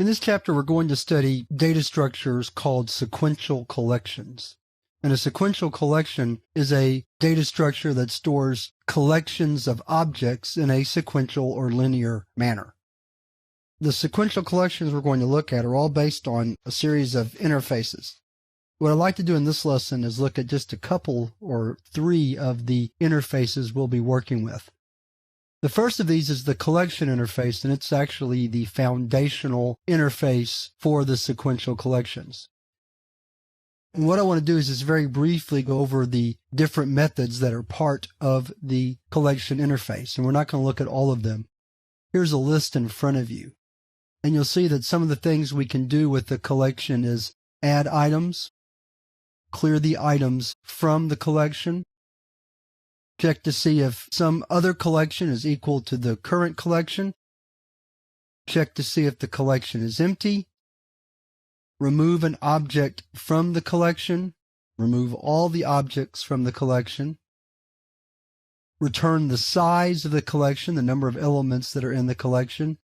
In this chapter, we're going to study data structures called sequential collections. And a sequential collection is a data structure that stores collections of objects in a sequential or linear manner. The sequential collections we're going to look at are all based on a series of interfaces. What I'd like to do in this lesson is look at just a couple or three of the interfaces we'll be working with. The first of these is the collection interface, and it's actually the foundational interface for the sequential collections. And what I want to do is just very briefly go over the different methods that are part of the collection interface, and we're not going to look at all of them. Here's a list in front of you, and you'll see that some of the things we can do with the collection is add items, clear the items from the collection, check to see if some other collection is equal to the current collection, check to see if the collection is empty, remove an object from the collection, remove all the objects from the collection, return the size of the collection, the number of elements that are in the collection,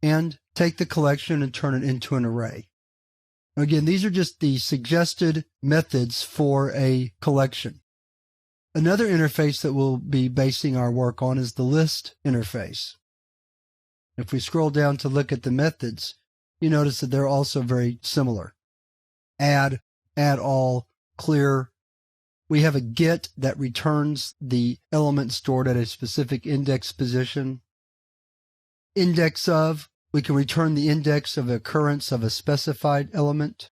and take the collection and turn it into an array. Again, these are just the suggested methods for a collection. Another interface that we'll be basing our work on is the list interface. If we scroll down to look at the methods, you notice that they're also very similar. Add all, clear. We have a get that returns the element stored at a specific index position. Index of, we can return the index of occurrence of a specified element.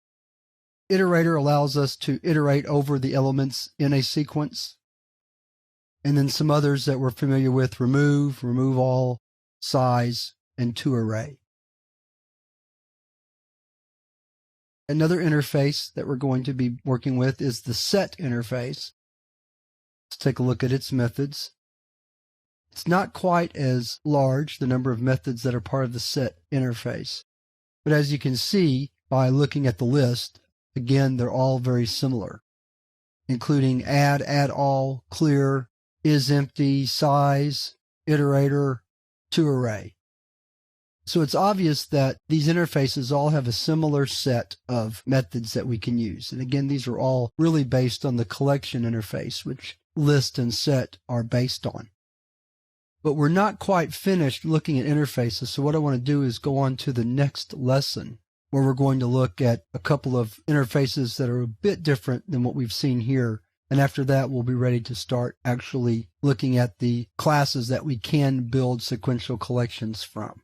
Iterator allows us to iterate over the elements in a sequence. And then some others that we're familiar with, remove all, size, and toArray. Another interface that we're going to be working with is the set interface. Let's take a look at its methods. It's not quite as large, the number of methods that are part of the set interface. But as you can see by looking at the list, again, they're all very similar, including add all, clear, is empty, size, iterator, toArray. So it's obvious that these interfaces all have a similar set of methods that we can use. And again, these are all really based on the collection interface, which list and set are based on. But we're not quite finished looking at interfaces, so what I want to do is go on to the next lesson, where we're going to look at a couple of interfaces that are a bit different than what we've seen here. And after that, we'll be ready to start actually looking at the classes that we can build sequential collections from.